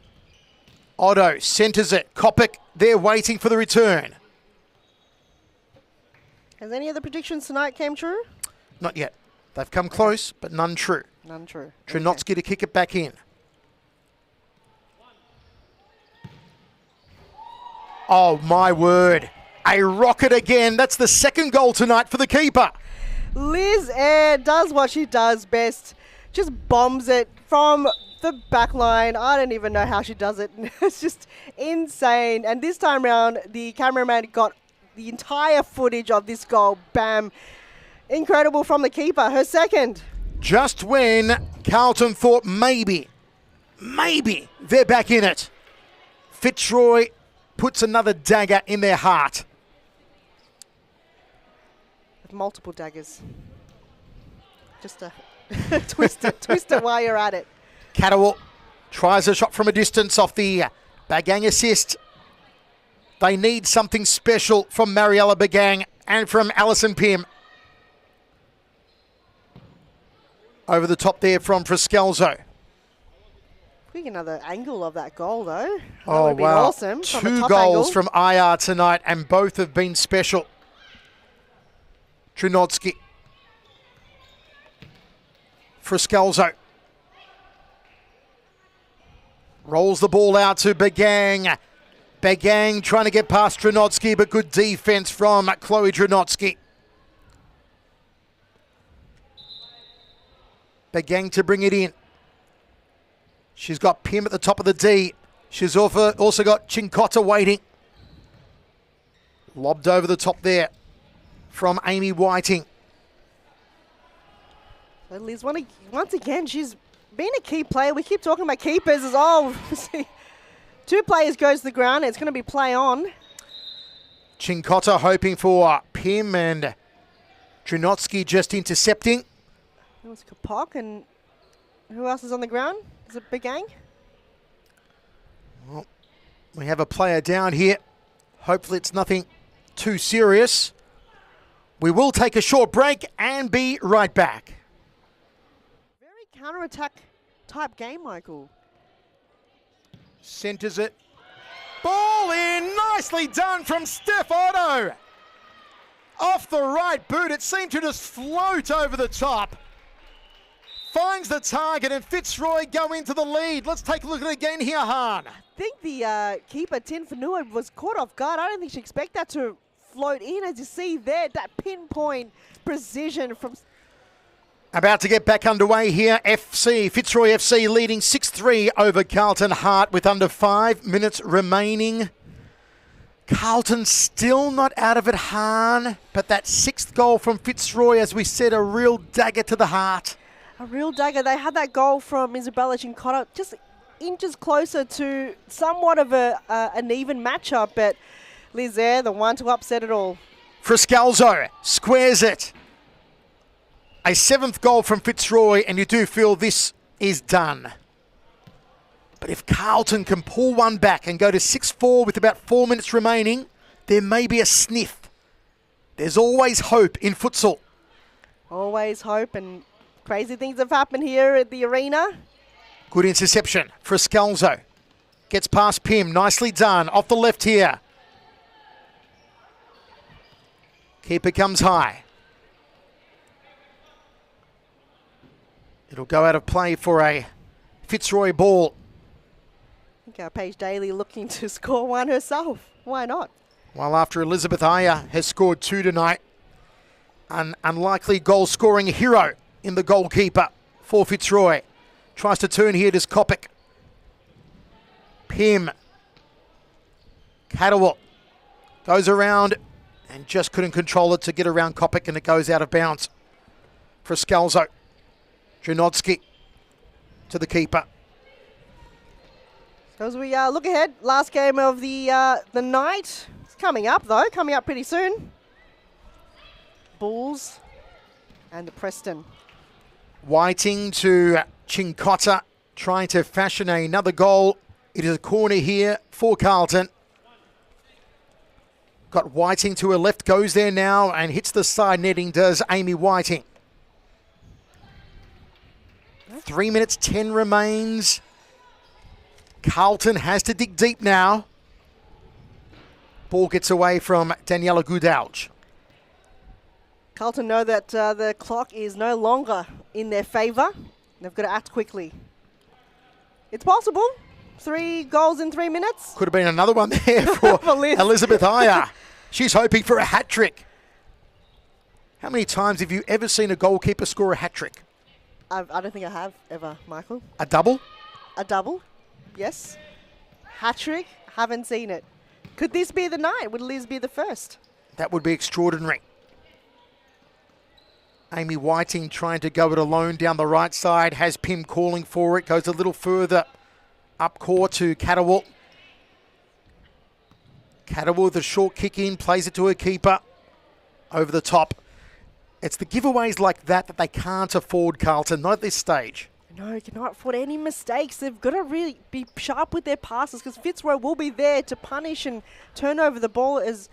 Otto centres it. Kopic there waiting for the return. Has any of the predictions tonight came true? Not yet. They've come close, but none true. None true. Dranotsky to kick it back in. Oh, my word. A rocket again. That's the second goal tonight for the keeper. Liz Air does what she does best. Just bombs it from the back line. I don't even know how she does it. It's just insane. And this time around, the cameraman got the entire footage of this goal. Bam. Incredible from the keeper. Her second. Just when Carlton thought maybe they're back in it, Fitzroy puts another dagger in their heart. Multiple daggers. Just a twist it while you're at it. Catterwall tries a shot from a distance off the Bagang assist. They need something special from Mariella Bagang and from Alison Pym. Over the top there from Frascalzo. Quick another angle of that goal though. That Oh, would be wow. awesome. From the 2 top goals angle. from IR tonight, and both have been special. Dranotsky. Frascalzo. Rolls the ball out to Begang. Begang trying to get past Dranotsky, but good defense from Chloe Dranotsky. Begang to bring it in. She's got Pim at the top of the D. She's also got Chinkota waiting. Lobbed over the top there from Amy Whiting. Liz, once again, she's been a key player. We keep talking about keepers as well. Two players goes to the ground. It's going to be play on. Chinkota hoping for Pim and Dranotsky just intercepting. That was Kapok, and who else is on the ground? Is it Begang? Well, we have a player down here. Hopefully it's nothing too serious. We will take a short break and be right back. Very counter-attack type game, Michael. Centres it. Ball in. Nicely done from Steph Otto. Off the right boot. It seemed to just float over the top. Finds the target and Fitzroy go into the lead. Let's take a look at it again here, Han. I think the keeper, Tin Fanua, was caught off guard. I don't think she expected that to float in. As you see there, that pinpoint precision from... About to get back underway here. Fitzroy FC leading 6-3 over Carlton Hart with under 5 minutes remaining. Carlton still not out of it, Han. But that sixth goal from Fitzroy, as we said, a real dagger to the heart. A real dagger. They had that goal from Isabella Chinkota just inches closer to somewhat of an even matchup, but Liz there, the one to upset it all. Friscalzo squares it. A seventh goal from Fitzroy, and you do feel this is done. But if Carlton can pull one back and go to 6-4 with about 4 minutes remaining, there may be a sniff. There's always hope in futsal. Always hope, and crazy things have happened here at the arena. Good interception. Friscalzo gets past Pim. Nicely done. Off the left here. Keeper comes high. It'll go out of play for a Fitzroy ball. I think our Paige Daly looking to score one herself. Why not? Well, after Elizabeth Aya has scored 2 tonight, an unlikely goal-scoring hero in the goalkeeper for Fitzroy. Tries to turn here to Kopic. Pim. Catterwell goes around and just couldn't control it to get around Kopic, and it goes out of bounds. For Scalzo. Dranotsky to the keeper. So as we look ahead, last game of the night. It's coming up, though. Coming up pretty soon. Bulls and the Preston. Whiting to Chinkota, trying to fashion another goal. It is a corner here for Carlton. Got Whiting to her left, goes there now and hits the side netting, does Amy Whiting. 3 minutes 10 remains. Carlton has to dig deep now. Ball gets away from Daniela Goudalj. Carlton know that the clock is no longer in their favour. They've got to act quickly. It's possible. 3 goals in 3 minutes. Could have been another one there for Elizabeth Aya. She's hoping for a hat-trick. How many times have you ever seen a goalkeeper score a hat-trick? I don't think I have ever, Michael. A double? A double, yes. Hat-trick, haven't seen it. Could this be the night? Would Liz be the first? That would be extraordinary. Amy Whiting trying to go it alone down the right side. Has Pim calling for it. Goes a little further up court to Catterwell. Catterwell with a short kick in. Plays it to her keeper. Over the top. It's the giveaways like that that they can't afford, Carlton. Not at this stage. No, you cannot afford any mistakes. They've got to really be sharp with their passes because Fitzroy will be there to punish and turn over the ball as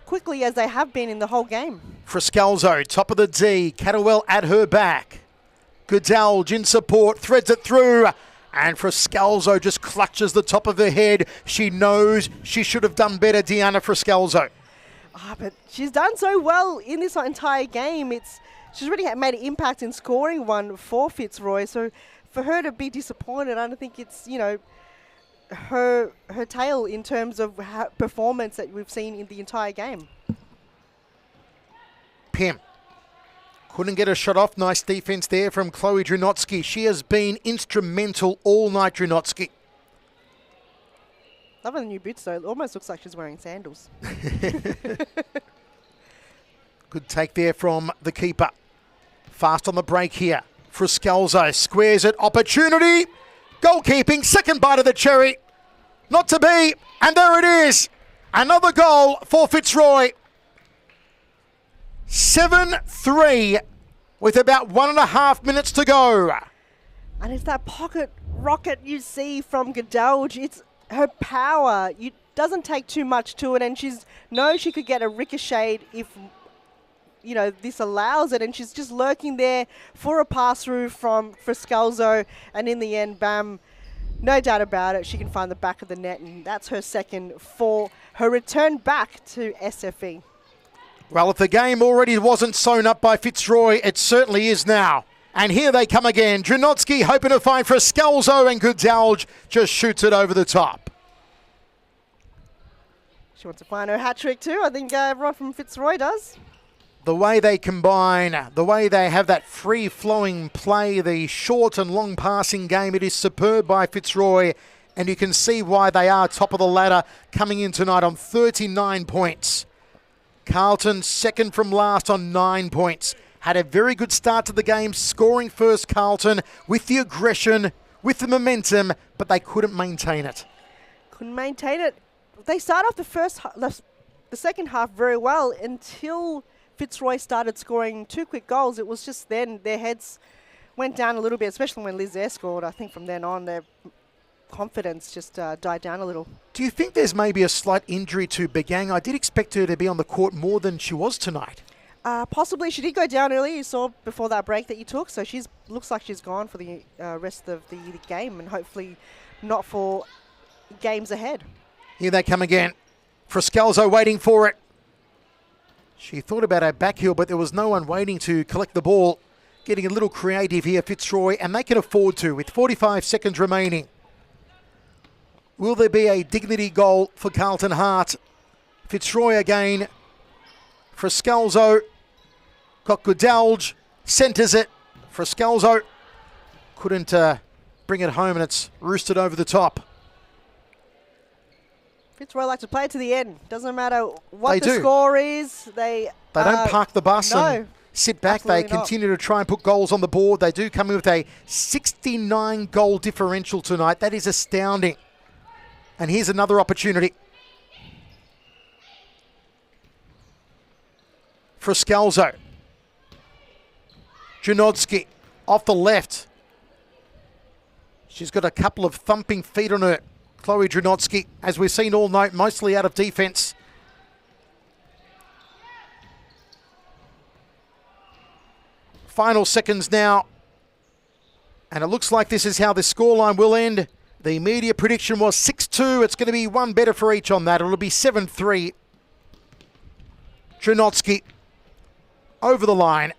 quickly as they have been in the whole game. Friscalzo, top of the D. Catterwell at her back. Goudalj in support, threads it through. And Friscalzo just clutches the top of her head. She knows she should have done better, Deanna Friscalzo. But she's done so well in this entire game. She's really made an impact in scoring one for Fitzroy. So for her to be disappointed, I don't think it's, her tail in terms of performance that we've seen in the entire game. Pim couldn't get a shot off. Nice defense there from Chloe Drunotsky. She has been instrumental all night, Drunotsky. Love the new boots though. It almost looks like she's wearing sandals. Good take there from the keeper. Fast on the break here. Fruscalzo squares it. Opportunity. Goalkeeping. Second bite of the cherry. Not to be. And there it is. Another goal for Fitzroy. 7-3 with about 1.5 minutes to go. And it's that pocket rocket you see from Gadalj. It's her power. It doesn't take too much to it, and she could get a ricochet if this allows it, and she's just lurking there for a pass through from Fruscalzo, and in the end, bam, no doubt about it, she can find the back of the net, and that's her second for her return back to SFV. Well, if the game already wasn't sewn up by Fitzroy, it certainly is now. And here they come again. Drunotsky hoping to find Fruscalzo, and Gadalj just shoots it over the top. She wants to find her hat-trick too. I think everyone from Fitzroy does. The way they combine, the way they have that free-flowing play, the short and long passing game, it is superb by Fitzroy. And you can see why they are top of the ladder coming in tonight on 39 points. Carlton second from last on 9 points. Had a very good start to the game, scoring first Carlton with the aggression, with the momentum, but they couldn't maintain it. Couldn't maintain it. They started off the second half very well until Fitzroy started scoring 2 quick goals. It was just then their heads went down a little bit, especially when Liz Eyre scored. I think from then on their confidence just died down a little. Do you think there's maybe a slight injury to Begang? I did expect her to be on the court more than she was tonight. Possibly. She did go down early. You saw before that break that you took. So looks like she's gone for the rest of the game, and hopefully not for games ahead. Here they come again. Fruscalzo waiting for it. She thought about her back heel, but there was no one waiting to collect the ball. Getting a little creative here, Fitzroy, and they can afford to with 45 seconds remaining. Will there be a dignity goal for Carlton Hart? Fitzroy again. Fruscalzo got Gadalj, centres it. Fruscalzo couldn't bring it home, and it's roosted over the top. Fitzroy like to play it to the end. Doesn't matter what the score is. They don't park the bus and sit back. They absolutely not. continue to try and put goals on the board. They do come in with a 69 goal differential tonight. That is astounding. And here's another opportunity. Fruscalzo. Drunotsky off the left. She's got a couple of thumping feet on her. Chloe Drunotsky, as we've seen all night, mostly out of defence. Final seconds now. And it looks like this is how the scoreline will end. The media prediction was 6-2. It's going to be one better for each on that. It'll be 7-3. Drunotsky over the line.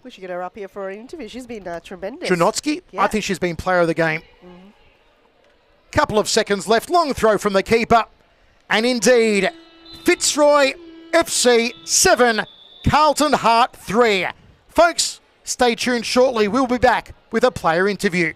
We should get her up here for an interview. She's been tremendous. Drunotsky? Yeah. I think she's been player of the game. Couple of seconds left. Long throw from the keeper. And indeed, Fitzroy FC 7, Carlton Hart 3. Folks, stay tuned shortly. We'll be back with a player interview.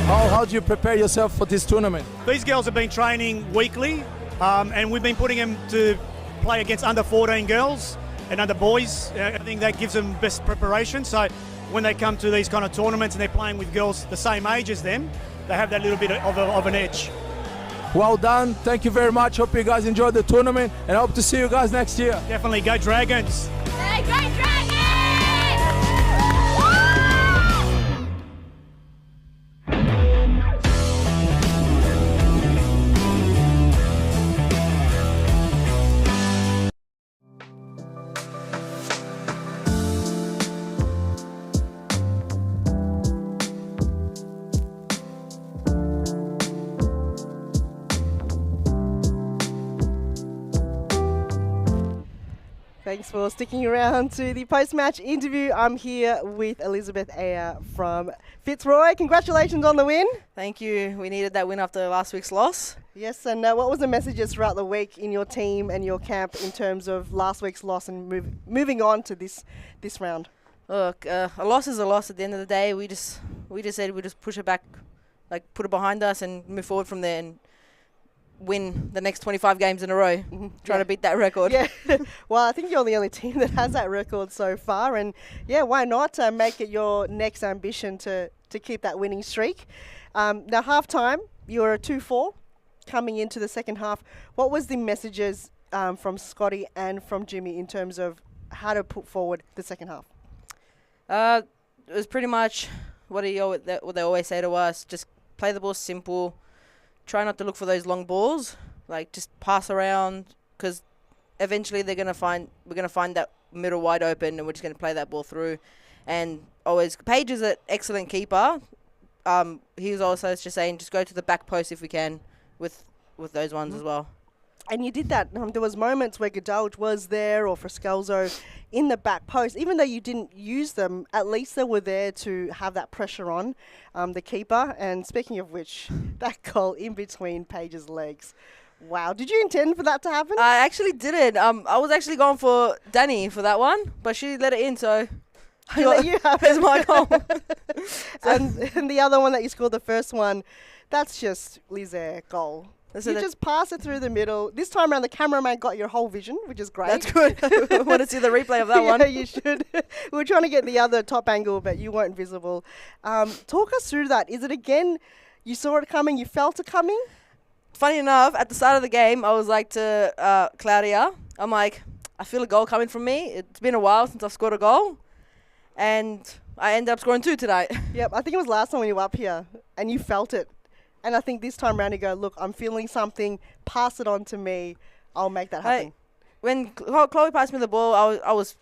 How do you prepare yourself for this tournament? These girls have been training weekly, and we've been putting them to play against under 14 girls and under boys. I think that gives them best preparation. So when they come to these kind of tournaments and they're playing with girls the same age as them, they have that little bit of an edge. Well done. Thank you very much. Hope you guys enjoyed the tournament and I hope to see you guys next year. Definitely go Dragons. Hey, go Dragons! Thanks for sticking around to the post-match interview. I'm here with Elizabeth Ayer from Fitzroy. Congratulations on the win. Thank you. We needed that win after last week's loss. Yes, and what was the messages throughout the week in your team and your camp in terms of last week's loss and moving on to this round? Look, a loss is a loss at the end of the day. We just said we just push it back, like put it behind us and move forward from there and win the next 25 games in a row. Try to beat that record. Yeah. Well, I think you're the only team that has that record so far. And, yeah, why not make it your next ambition to keep that winning streak? Now, half-time, you're a 2-4 coming into the second half. What was the messages from Scotty and from Jimmy in terms of how to put forward the second half? It was pretty much what they always say to us. Just play the ball simple. Try not to look for those long balls. Like, just pass around because eventually we're gonna find that middle wide open and we're just gonna play that ball through. And always, Paige is an excellent keeper. He was also just saying just go to the back post if we can with those ones as well. And you did that. There was moments where Godalj was there or Friscalzo in the back post. Even though you didn't use them, at least they were there to have that pressure on the keeper. And speaking of which, that goal in between Paige's legs. Wow. Did you intend for that to happen? I actually didn't. I was actually going for Danny for that one, but she let it in, so Let you have it's my goal. and the other one that you scored, the first one, that's just Lizaire goal. So you just pass it through the middle. This time around, the cameraman got your whole vision, which is great. That's good. I want to see the replay of that one. Yeah, you should. We were trying to get the other top angle, but you weren't visible. Talk us through that. Is it again, you saw it coming, you felt it coming? Funny enough, at the start of the game, I was like to Claudia, I'm like, I feel a goal coming from me. It's been a while since I've scored a goal. And I ended up scoring 2 tonight. Yep, I think it was last time when you were up here, and you felt it. And I think this time around you go, look, I'm feeling something, pass it on to me, I'll make that happen. When Chloe passed me the ball, I was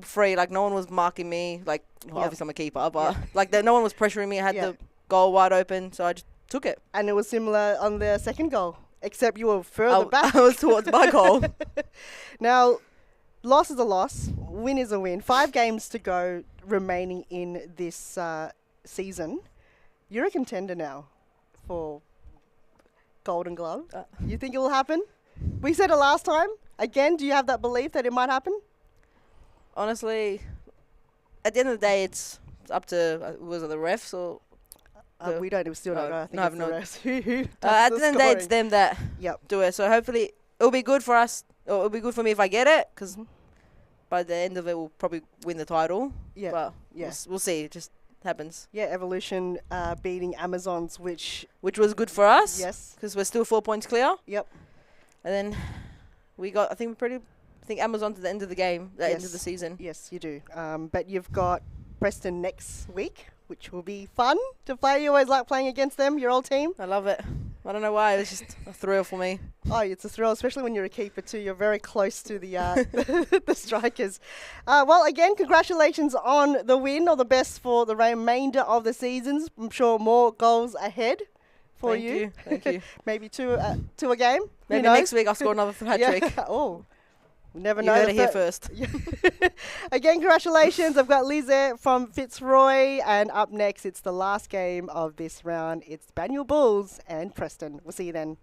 free, like no one was marking me, like obviously I'm a keeper, but like no one was pressuring me. I had the goal wide open, so I just took it. And it was similar on the second goal, except you were further back. I was towards my goal. Now, loss is a loss, win is a win. 5 games to go remaining in this season. You're a contender now for Golden Glove. You think it will happen? We said it last time. Again, do you have that belief that it might happen? Honestly, at the end of the day, it's up to was it the refs or? We still don't know. I think it's the refs. At the end of the day, it's them that do it. So hopefully, it'll be good for us. Or it'll be good for me if I get it, because by the end of it, we'll probably win the title. Yeah, but we'll see. It just happens. Yeah, Evolution beating Amazons, which was good for us. Yes, because we're still 4 points clear. Yep. And then we got, I think Amazon's at the end of the game, the end of the season. Yes, you do. But you've got Preston next week, which will be fun to play. You always like playing against them, your old team. I love it. I don't know why. It's just a thrill for me. Oh, it's a thrill, especially when you're a keeper too. You're very close to the the strikers. Well, again, congratulations on the win. All the best for the remainder of the seasons. I'm sure more goals ahead for you. Thank you. Maybe two a game. Maybe next week I'll score another hat trick. Oh. Never know. You heard it here first. Again, congratulations. I've got Lisa from Fitzroy. And up next, it's the last game of this round. It's Banyule Bulls and Preston. We'll see you then.